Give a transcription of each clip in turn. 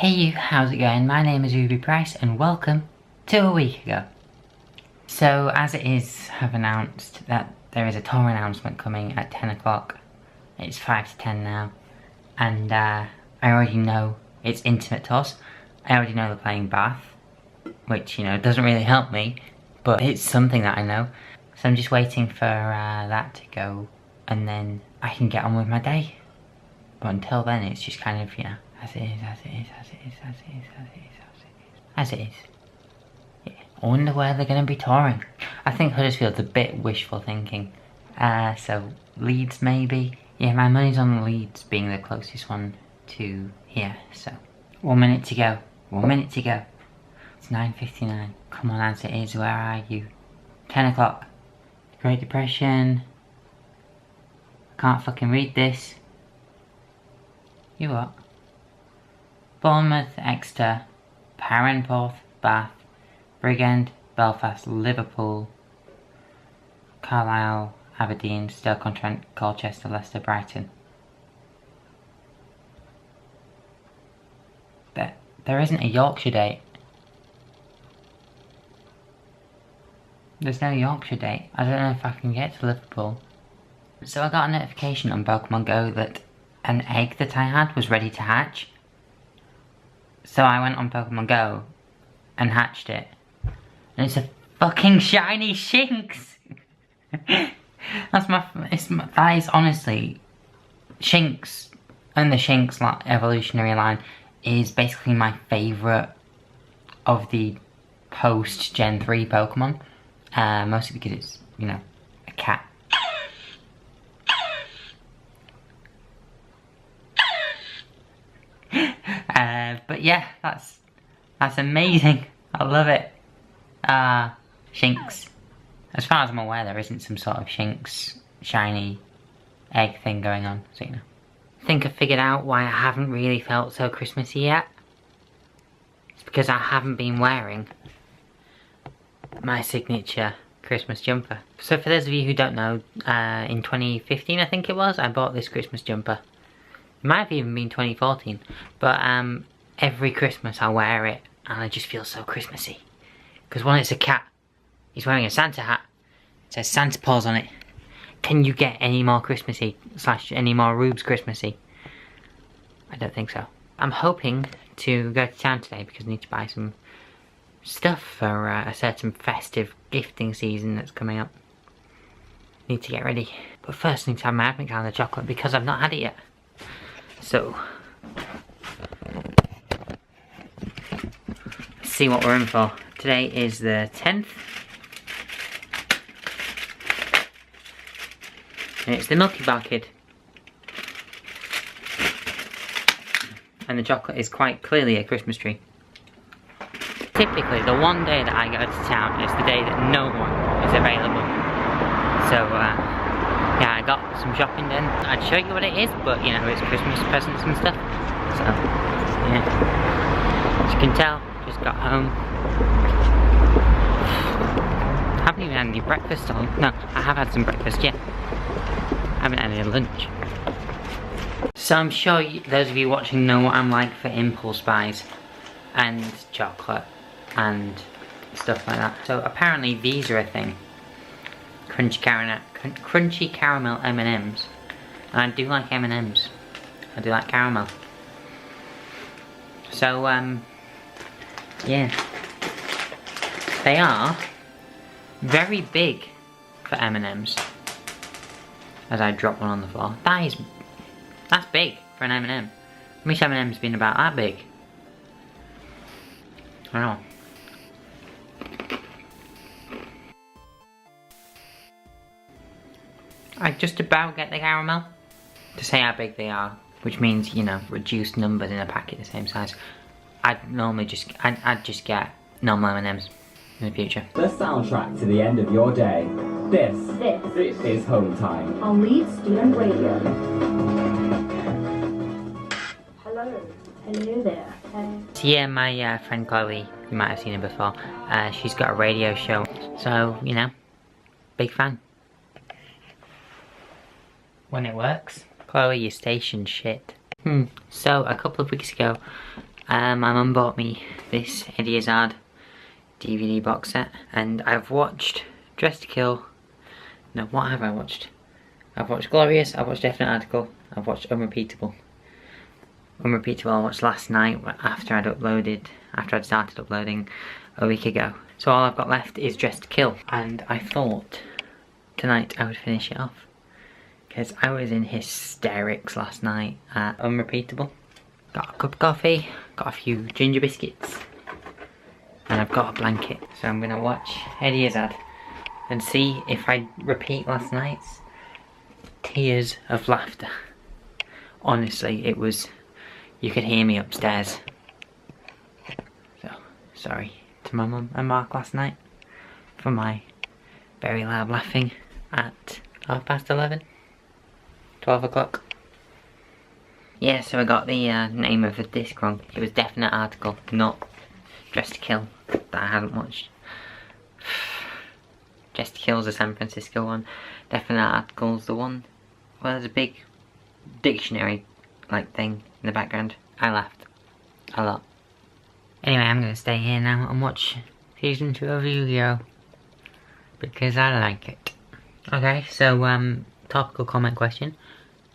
Hey you, how's it going? My name is Ruubez and welcome to a week ago. So as it is, I've announced that there is a tour announcement coming at 10 o'clock. It's 5 to 10 now. And I already know it's intimate tours. I already know they're playing Bath, which, you know, doesn't really help me, but it's something that I know. So I'm just waiting for that to go and then I can get on with my day. But until then it's just kind of, you know, as it is, as it is, as it is, as it is, as it is, as it is. Yeah. I wonder where they're going to be touring. I think Huddersfield's a bit wishful thinking. So Leeds maybe. Yeah, my money's on Leeds being the closest one to here. So 1 minute to go. 1 minute to go. It's 9:59. Come on, as it is. Where are you? 10 o'clock. Great Depression. I can't fucking read this. You what? Bournemouth, Exeter, Parenporth, Bath, Bridgend, Belfast, Liverpool, Carlisle, Aberdeen, Stoke-on-Trent, Colchester, Leicester, Brighton. There isn't a Yorkshire date. There's no Yorkshire date. I don't know if I can get to Liverpool. So I got a notification on Pokemon Go that an egg that I had was ready to hatch. So I went on Pokemon Go and hatched it. And it's a fucking shiny Shinx! That is honestly, Shinx and the Shinx evolutionary line is basically my favourite of the post Gen 3 Pokemon. Mostly because it's, you know, a cat. But yeah, that's amazing. I love it. Shinx. As far as I'm aware, there isn't some sort of Shinx shiny egg thing going on, so you know. I think I figured out why I haven't really felt so Christmassy yet. It's because I haven't been wearing my signature Christmas jumper. So for those of you who don't know, in 2015 I think it was, I bought this Christmas jumper. It might have even been 2014, but every Christmas I wear it and I just feel so Christmassy. Because one, it's a cat, he's wearing a Santa hat, it says Santa Paws on it. Can you get any more Christmassy, / any more Ruubez Christmassy? I don't think so. I'm hoping to go to town today because I need to buy some stuff for a certain festive gifting season that's coming up. Need to get ready. But first I need to have my advent calendar chocolate because I've not had it yet. So, let's see what we're in for. Today is the 10th. And it's the Milky Bar Kid. And the chocolate is quite clearly a Christmas tree. Typically, the one day that I go to town is the day that no one is available. So, yeah, I got some shopping done. I'd show you what it is, but you know, it's Christmas presents and stuff. So, yeah. As you can tell, just got home. Haven't even had any breakfast. No, I have had some breakfast, yeah. Haven't had any lunch. So I'm sure those of you watching know what I'm like for impulse buys and chocolate and stuff like that. So apparently these are a thing. Crunchy caramel M&Ms. And I do like M&Ms. I do like caramel. So yeah. They are very big for M&Ms. As I drop one on the floor. That's big for an M&M. I wish M&M's been about that big. I don't know. I just about get the caramel. To say how big they are, which means, you know, reduced numbers in a packet the same size. I'd just get normal M&M's in the future. The soundtrack to the end of your day. This is Home Time on Leeds Student Radio. Hello there. So yeah, my friend Chloe, you might have seen her before, she's got a radio show, so, you know, big fan. When it works. Chloe, your station's shit. So, a couple of weeks ago, My mum bought me this Eddie Izzard DVD box set, and I've watched Dressed to Kill. No, what have I watched? I've watched Glorious, I've watched Definite Article, I've watched Unrepeatable. Unrepeatable I watched last night after I'd started uploading a week ago. So all I've got left is Dressed to Kill, and I thought tonight I would finish it off because I was in hysterics last night at Unrepeatable. Got a cup of coffee, got a few ginger biscuits, and I've got a blanket. So I'm gonna watch Eddie Izzard and see if I repeat last night's tears of laughter. Honestly, it was, you could hear me upstairs. So, sorry to my mum and Mark last night for my very loud laughing at 11:30, 12 o'clock. Yeah, so I got the name of the disc wrong. It was Definite Article, not Dressed to Kill, that I hadn't watched. Dressed to Kill's the San Francisco one. Definite Article's the one. Well, there's a big dictionary like thing in the background. I laughed a lot. Anyway, I'm gonna stay here now and watch season 2 of Yu-Gi-Oh! Because I like it. Okay, so topical comment question.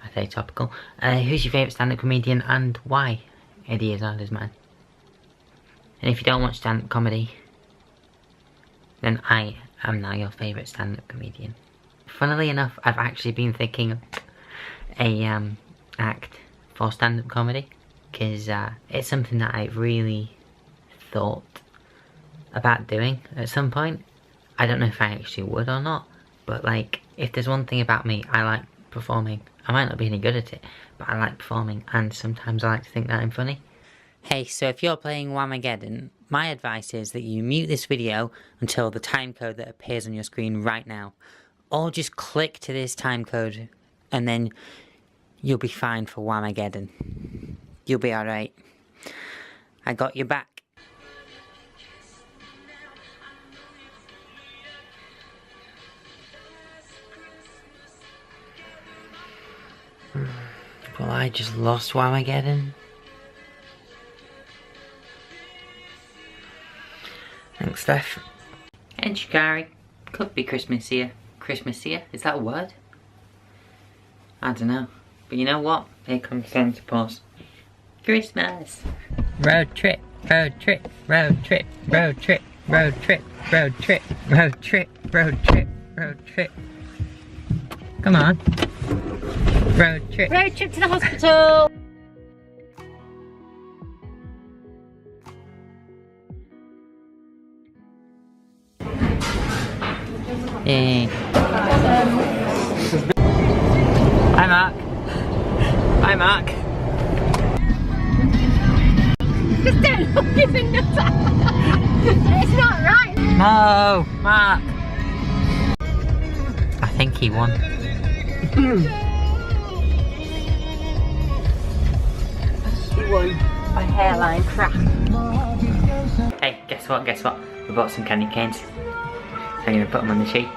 I say topical. Who's your favourite stand-up comedian and why? Eddie Izzard is mine. And if you don't watch stand-up comedy, then I am now your favourite stand-up comedian. Funnily enough, I've actually been thinking of a act for stand-up comedy, because it's something that I've really thought about doing at some point. I don't know if I actually would or not, but like, if there's one thing about me, I like performing. I might not be any good at it, but I like performing, and sometimes I like to think that I'm funny. Hey, so if you're playing Whamageddon, my advice is that you mute this video until the time code that appears on your screen right now. Or just click to this time code, and then you'll be fine for Whamageddon. You'll be alright. I got your back. Well, I just lost Whamageddon. Thanks, Steph. And Shikari. Could be Christmas here. Christmas here? Is that a word? I don't know. But you know what? Here comes Santa Claus. Christmas! Road trip, road trip, road trip, road trip, road trip, road trip, road trip, road trip, road trip. Come on. Road trip. Road trip to the hospital! Yay. Hi Mark. Hi Mark. Just don't look giving us It's not right! No! Mark! I think he won. He won by hairline crack. Hey, guess what? Guess what? We bought some candy canes. I'm gonna put them on the sheet.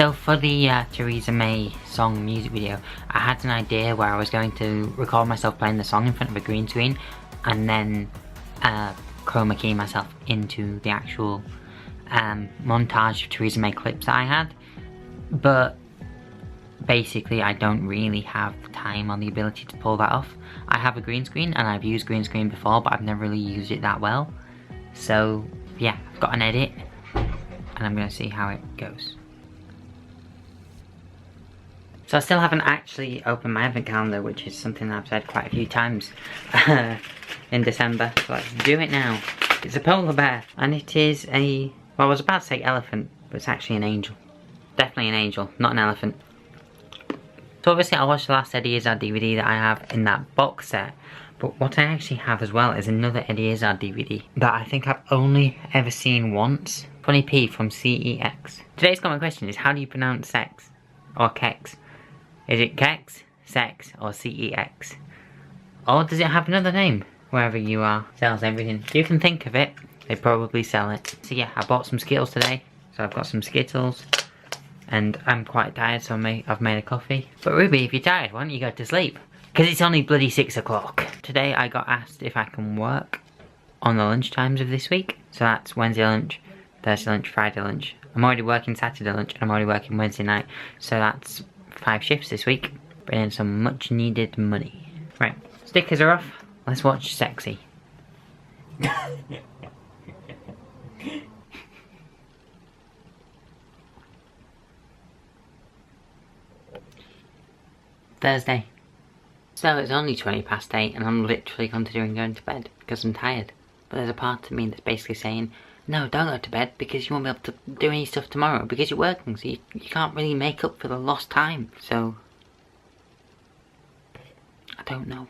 So for the Theresa May song music video, I had an idea where I was going to record myself playing the song in front of a green screen and then chroma key myself into the actual montage of Theresa May clips that I had. But basically I don't really have the time or the ability to pull that off. I have a green screen and I've used green screen before, but I've never really used it that well. So yeah, I've got an edit and I'm gonna see how it goes. So I still haven't actually opened my advent calendar, which is something that I've said quite a few times in December. So let's do it now. It's a polar bear, and it is a, well, I was about to say elephant, but it's actually an angel. Definitely an angel, not an elephant. So obviously I watched the last Eddie Izzard DVD that I have in that box set, but what I actually have as well is another Eddie Izzard DVD that I think I've only ever seen once. 20p from CEX. Today's common question is, how do you pronounce sex? Or kex? Is it kex? Sex or CEX. Or does it have another name? Wherever you are, sells everything. You can think of it, they probably sell it. So yeah, I bought some Skittles today. So I've got some Skittles. And I'm quite tired, so I've made a coffee. But Ruby, if you're tired, why don't you go to sleep? Because it's only bloody 6 o'clock. Today I got asked if I can work on the lunch times of this week. So that's Wednesday lunch, Thursday lunch, Friday lunch. I'm already working Saturday lunch and I'm already working Wednesday night. So that's 5 shifts this week. Bringing some much needed money. Right, stickers are off. Let's watch Sexy. Thursday. So it's only 8:20 and I'm literally considering going to bed because I'm tired. But there's a part of me that's basically saying, no, don't go to bed because you won't be able to do any stuff tomorrow because you're working, so you can't really make up for the lost time. So, I don't know.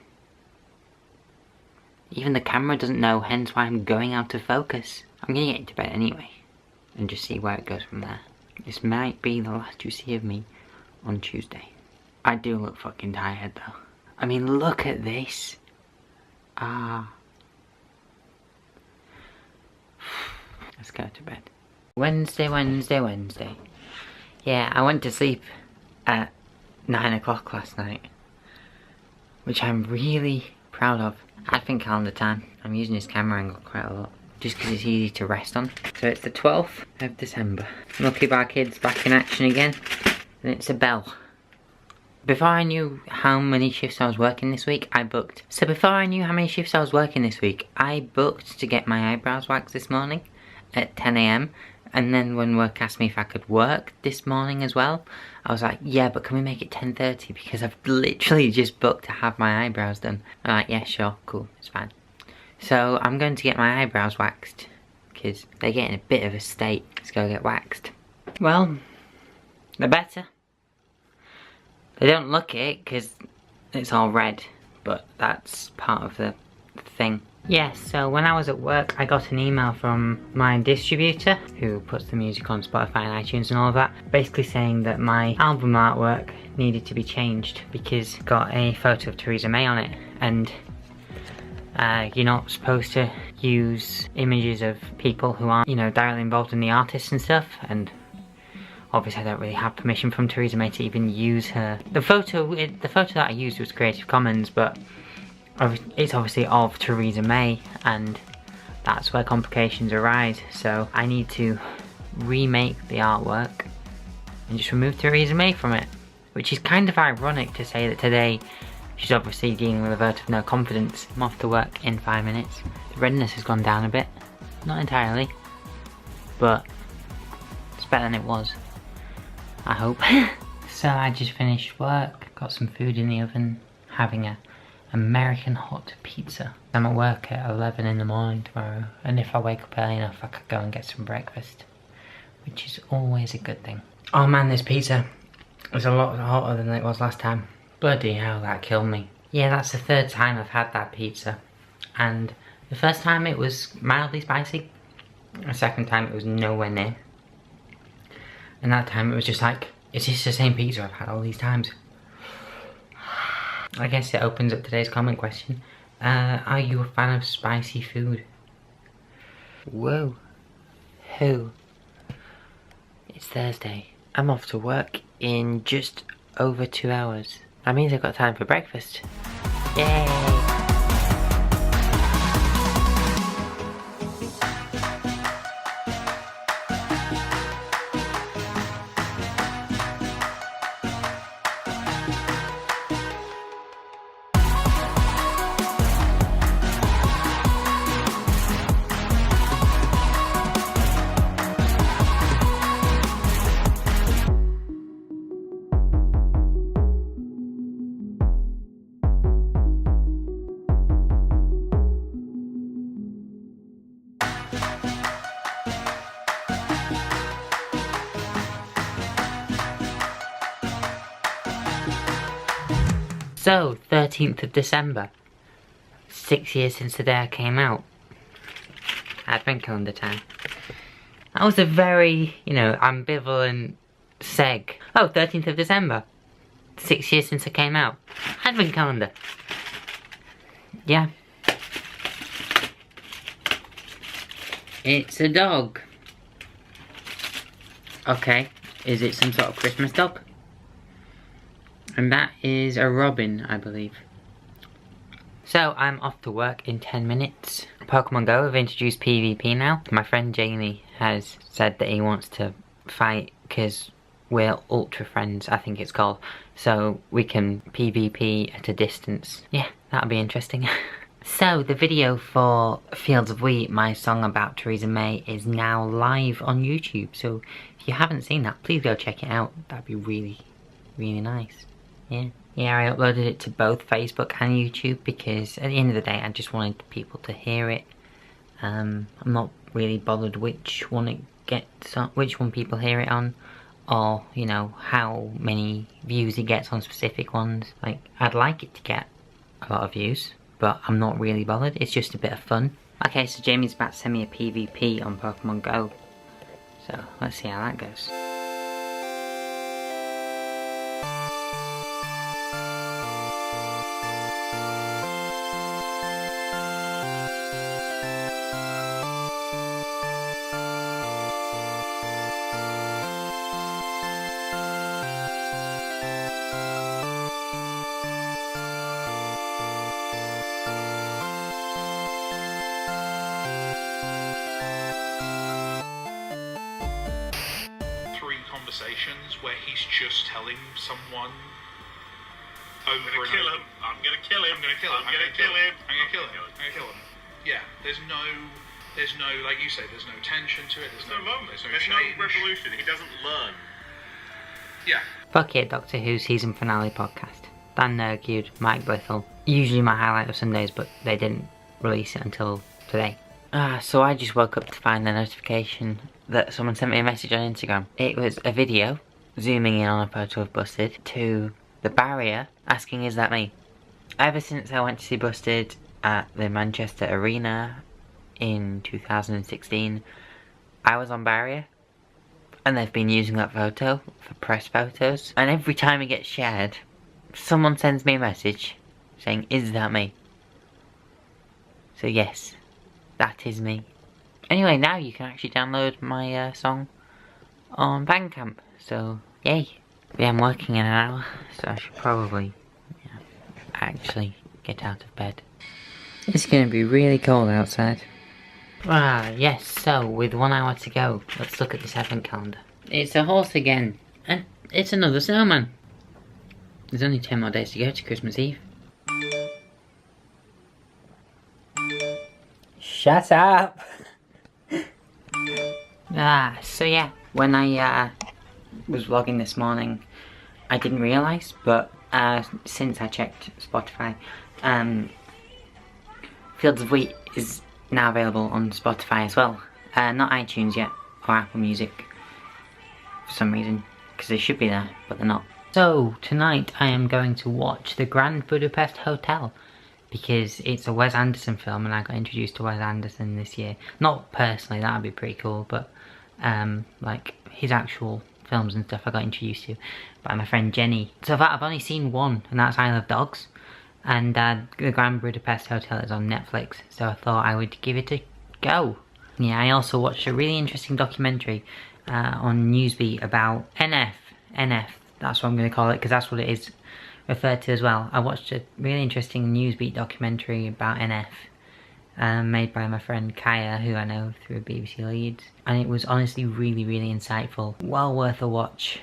Even the camera doesn't know, hence why I'm going out of focus. I'm gonna get into bed anyway and just see where it goes from there. This might be the last you see of me on Tuesday. I do look fucking tired though. I mean, look at this. Let's go to bed. Wednesday. Yeah, I went to sleep at 9 o'clock last night, which I'm really proud of. Advent calendar time. I'm using this camera angle quite a lot, just because it's easy to rest on. So it's the 12th of December. Lucky Bar Kids back in action again, and it's a bell. Before I knew how many shifts I was working this week, I booked. So before I knew how many shifts I was working this week, I booked to get my eyebrows waxed this morning at 10 AM. And then when work asked me if I could work this morning as well, I was like, yeah, but can we make it 10:30 because I've literally just booked to have my eyebrows done. I'm like, yeah, sure, cool, it's fine. So I'm going to get my eyebrows waxed because they're getting a bit of a state. Let's go get waxed. Well, they're better. They don't look it because it's all red, but that's part of the thing. Yes, so when I was at work, I got an email from my distributor, who puts the music on Spotify and iTunes and all of that, basically saying that my album artwork needed to be changed because it got a photo of Theresa May on it, and you're not supposed to use images of people who aren't, you know, directly involved in the artists and stuff, and obviously I don't really have permission from Theresa May to even use her. The photo that I used was Creative Commons, but it's obviously of Theresa May, and that's where complications arise. So I need to remake the artwork and just remove Theresa May from it, which is kind of ironic to say that today she's obviously dealing with a vote of no confidence. I'm off to work in 5 minutes. The redness has gone down a bit, not entirely, but it's better than it was, I hope. So I just finished work, got some food in the oven, having a American hot pizza. I'm at work at 11 in the morning tomorrow, and if I wake up early enough I could go and get some breakfast, which is always a good thing. Oh man, this pizza is a lot hotter than it was last time. Bloody hell, that killed me. Yeah, that's the 3rd time I've had that pizza, and the first time it was mildly spicy, the second time it was nowhere near, and that time it was just like, is this the same pizza I've had all these times? I guess it opens up today's comment question. Are you a fan of spicy food? Whoa. Who? It's Thursday. I'm off to work in just over 2 hours. That means I've got time for breakfast. Yay! So, 13th of December. 6 years since the day I came out. Advent calendar time. That was a very, you know, ambivalent seg. Oh, 13th of December. 6 years since I came out. Advent calendar. Yeah. It's a dog. Okay, is it some sort of Christmas dog? And that is a robin, I believe. So, I'm off to work in 10 minutes. Pokemon Go have introduced PvP now. My friend Jamie has said that he wants to fight because we're ultra friends, I think it's called. So, we can PvP at a distance. Yeah, that'll be interesting. So, the video for Fields of Wheat, my song about Theresa May, is now live on YouTube. So, if you haven't seen that, please go check it out. That'd be really, really nice. Yeah. Yeah, I uploaded it to both Facebook and YouTube because at the end of the day, I just wanted people to hear it. I'm not really bothered which one it gets on, which one people hear it on, or, you know, how many views it gets on specific ones. Like, I'd like it to get a lot of views, but I'm not really bothered. It's just a bit of fun. Okay, so Jamie's about to send me a PvP on Pokemon Go. So, let's see how that goes. Conversations where he's just telling someone over I'm gonna kill him. I'm gonna kill him. I'm gonna kill him. I'm gonna kill him. I'm gonna kill him. I'm gonna kill him. Yeah, there's no, like you say, there's no tension to it. There's no moment. There's no revolution. He doesn't learn. Yeah. Fuck it, Doctor Who season finale podcast. Dan Nergud, Mike Blithell. Usually my highlight of Sundays, but they didn't release it until today. So I just woke up to find the notification that someone sent me a message on Instagram. It was a video, zooming in on a photo of Busted, to the barrier, asking, is that me? Ever since I went to see Busted at the Manchester Arena in 2016, I was on barrier, and they've been using that photo for press photos, and every time it gets shared, someone sends me a message saying, is that me? So yes, that is me. Anyway, now you can actually download my song on Bandcamp, so yay. But yeah, I'm working in an hour, so I should probably actually get out of bed. It's gonna be really cold outside. Yes, so with 1 hour to go, let's look at this advent calendar. It's a horse again, and it's another snowman. There's only 10 more days to go to Christmas Eve. Shut up! So yeah, when I was vlogging this morning, I didn't realise, but since I checked Spotify, Fields of Wheat is now available on Spotify as well. Not iTunes yet, or Apple Music, for some reason, because they should be there, but they're not. So, tonight I am going to watch The Grand Budapest Hotel, because it's a Wes Anderson film and I got introduced to Wes Anderson this year. Not personally, that would be pretty cool, but like his actual films and stuff I got introduced to by my friend Jenny. So far I've only seen one, and that's I Love Dogs, and The Grand Budapest Hotel is on Netflix, so I thought I would give it a go. Yeah, I also watched a really interesting documentary on Newsbeat about NF, that's what I'm going to call it, because that's what it is referred to as well. I watched a really interesting Newsbeat documentary about NF, made by my friend Kaya, who I know through BBC Leeds, and it was honestly really, really insightful. Well worth a watch.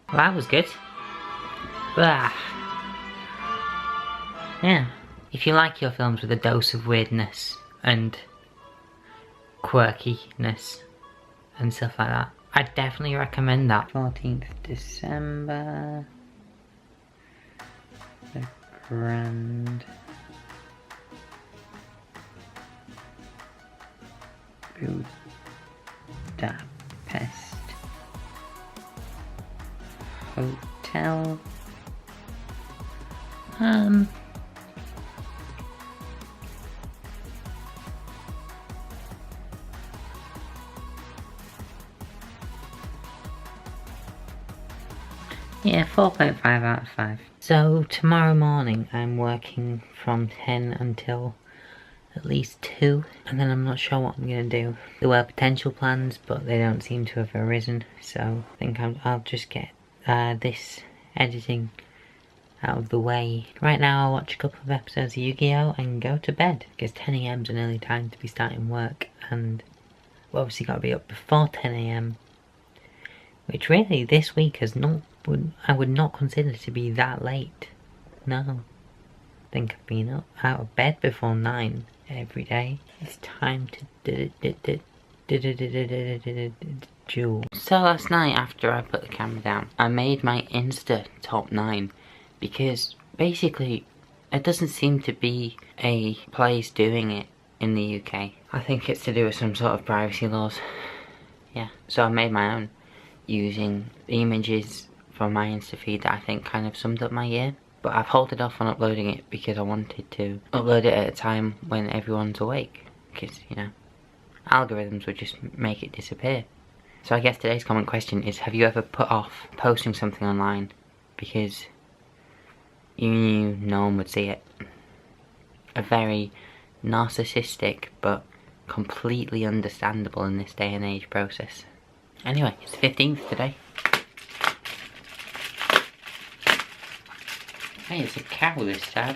Well, that was good. Yeah. If you like your films with a dose of weirdness and quirkiness and stuff like that, I'd definitely recommend that. 14th December. The Grand Budapest Hotel. Yeah, 4.5 out of 5. So tomorrow morning I'm working from 10 until at least 2, and then I'm not sure what I'm going to do. There were potential plans, but they don't seem to have arisen, so I think I'll just get this editing out of the way. Right now I'll watch a couple of episodes of Yu-Gi-Oh! And go to bed, because 10 AM's an early time to be starting work, and we've obviously got to be up before 10 AM, which really this week has not, I would not consider to be that late. No. I think I've been up out of bed before 9 every day. It's time to jewel. So last night after I put the camera down, I made my Insta top 9 because basically it doesn't seem to be a place doing it in the UK. I think it's to do with some sort of privacy laws. Yeah, so I made my own using the images from my Insta feed that I think kind of summed up my year. But I've held off on uploading it because I wanted to upload it at a time when everyone's awake. Because, you know, algorithms would just make it disappear. So I guess today's comment question is, have you ever put off posting something online because you knew no one would see it? A very narcissistic but completely understandable in this day and age process. Anyway, it's the 15th today. Hey, it's a cow this time.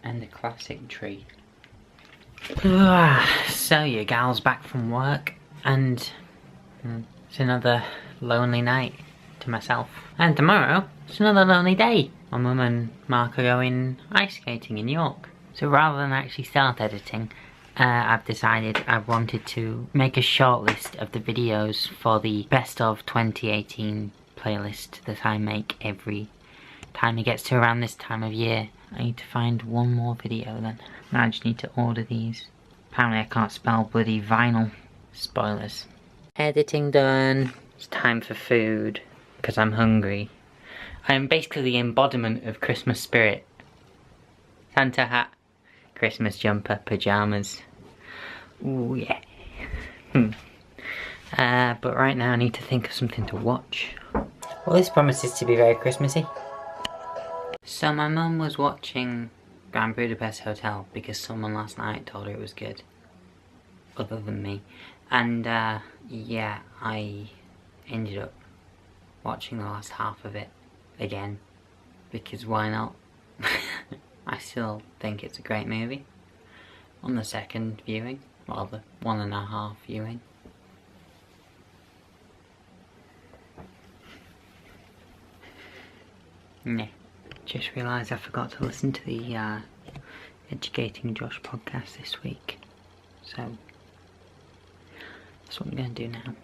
And a classic tree. So your gal's back from work, and it's another lonely night to myself. And tomorrow, it's another lonely day. My mum and Mark are going ice skating in York. So rather than actually start editing, I've decided I wanted to make a short list of the videos for the best of 2018 playlist that I make every time it gets to around this time of year. I need to find one more video then. Now I just need to order these. Apparently I can't spell bloody vinyl. Spoilers. Editing done. It's time for food, because I'm hungry. I am basically the embodiment of Christmas spirit. Santa hat, Christmas jumper, pyjamas. Ooh, yeah. But right now I need to think of something to watch. Well, this promises to be very Christmassy. So my mum was watching Grand Budapest Hotel because someone last night told her it was good. Other than me. And yeah, I ended up watching the last half of it again. Because why not? I still think it's a great movie. On the second viewing, well, the 1.5 viewing. Yeah, just realised I forgot to listen to the Educating Josh podcast this week. So, that's what I'm going to do now.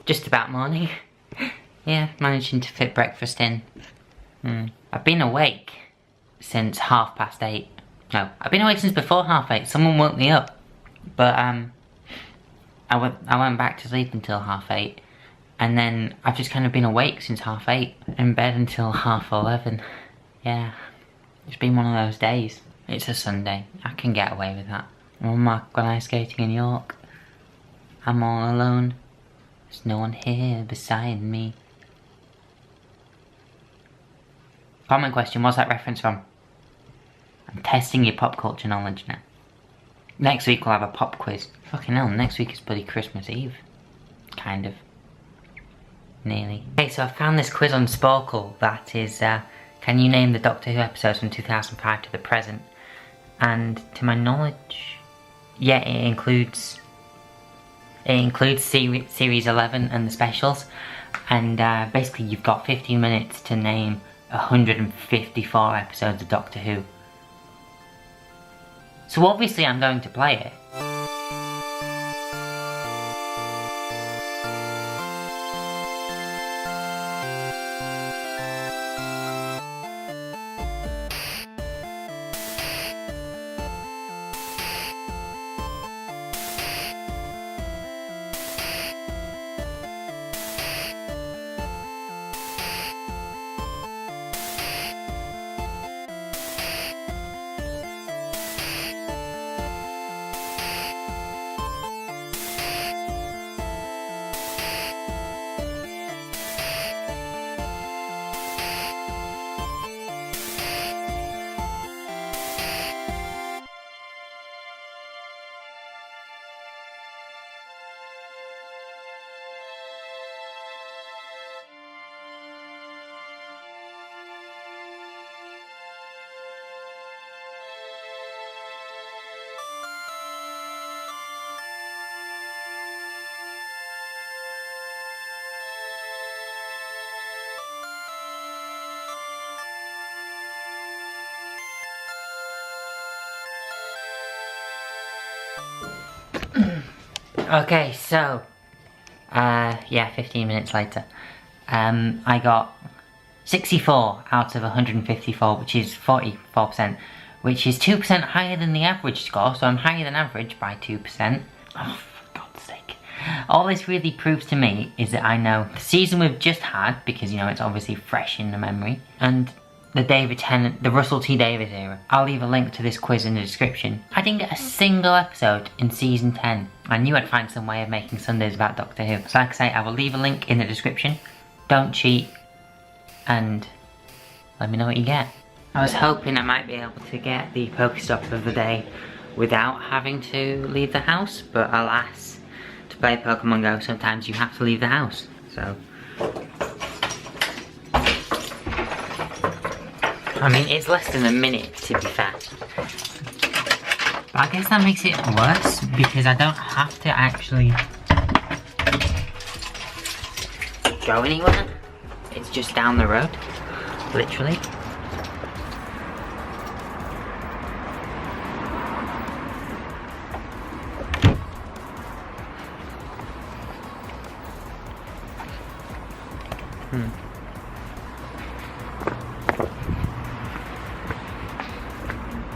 Just about morning. Yeah, managing to fit breakfast in. I've been awake since 8:30. No, I've been awake since before 8:30. Someone woke me up. But I went back to sleep until 8:30. And then I've just kind of been awake since 8:30. In bed until 11:30. Yeah, it's been one of those days. It's a Sunday. I can get away with that. I'm gone ice skating in York. I'm all alone. There's no one here beside me. Comment question, what's that reference from? I'm testing your pop culture knowledge now. Next week we'll have a pop quiz. Fucking hell, next week is bloody Christmas Eve. Kind of. Nearly. Okay, so I found this quiz on Sporkle that is, can you name the Doctor Who episodes from 2005 to the present? And to my knowledge, yeah, it includes series 11 and the specials, and basically you've got 15 minutes to name 154 episodes of Doctor Who. So obviously I'm going to play it. Okay, so, yeah, 15 minutes later, I got 64 out of 154, which is 44%, which is 2% higher than the average score, so I'm higher than average by 2%. Oh, for God's sake. All this really proves to me is that I know the season we've just had, because, you know, it's obviously fresh in the memory, and the Russell T Davies era. I'll leave a link to this quiz in the description. I didn't get a single episode in season 10. I knew I'd find some way of making Sundays about Doctor Who. So like I say, I will leave a link in the description. Don't cheat, and let me know what you get. I was hoping I might be able to get the Pokestop of the day without having to leave the house, but alas, to play Pokemon Go sometimes you have to leave the house. So, I mean, it's less than a minute, to be fair. But I guess that makes it worse, because I don't have to actually go anywhere. It's just down the road, literally.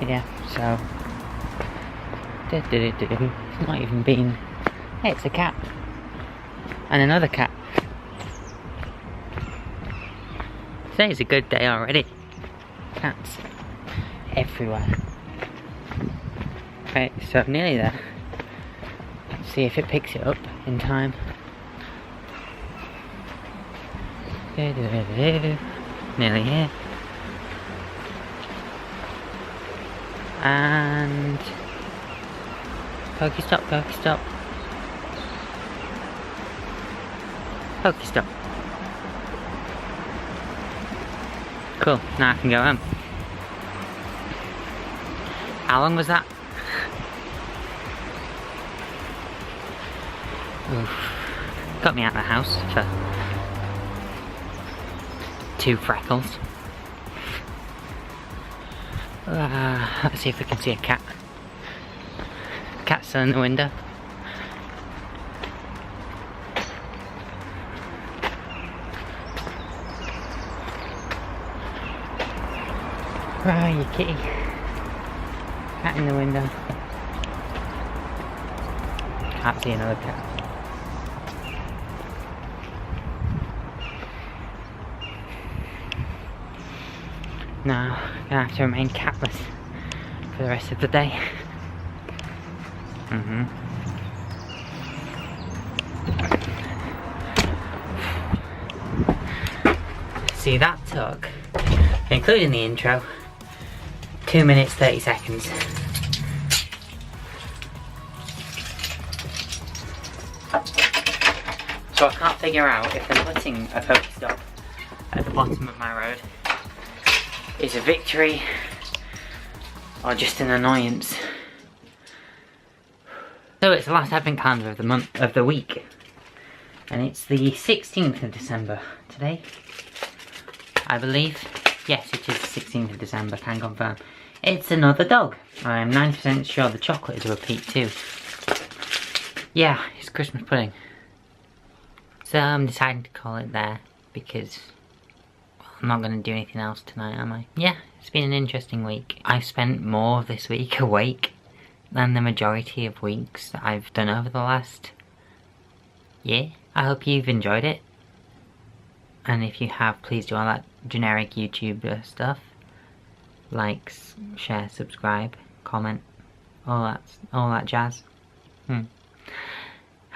Yeah, so it's not even been. Hey, it's a cat and another cat. Today's a good day already. Cats everywhere. Right, so I'm nearly there. Let's see if it picks it up in time. Nearly here. And Pokestop, Pokestop. Pokestop. Cool, now I can go home. How long was that? Oof. Got me out of the house for 2 freckles. Let's see if we can see a cat. Cat's still in the window. Where are you, kitty? Cat in the window. Can't see another cat. Now, I'm gonna have to remain catless for the rest of the day. See, that took, including the intro, 2 minutes 30 seconds. So I can't figure out if them putting a Pokestop at the bottom of my road is a victory or just an annoyance. So it's the last advent calendar of the month, of the week, and it's the 16th of December today, I believe. Yes, it is the 16th of December, can confirm. It's another dog. I'm 90% sure the chocolate is a repeat too. Yeah, it's Christmas pudding. So I'm deciding to call it there because I'm not going to do anything else tonight, am I? Yeah, it's been an interesting week. I've spent more of this week awake than the majority of weeks that I've done over the last year. I hope you've enjoyed it. And if you have, please do all that generic YouTuber stuff. Likes, share, subscribe, comment, all that jazz.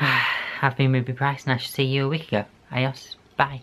I've been Ruby Price and I shall see you a week ago. Adios, bye.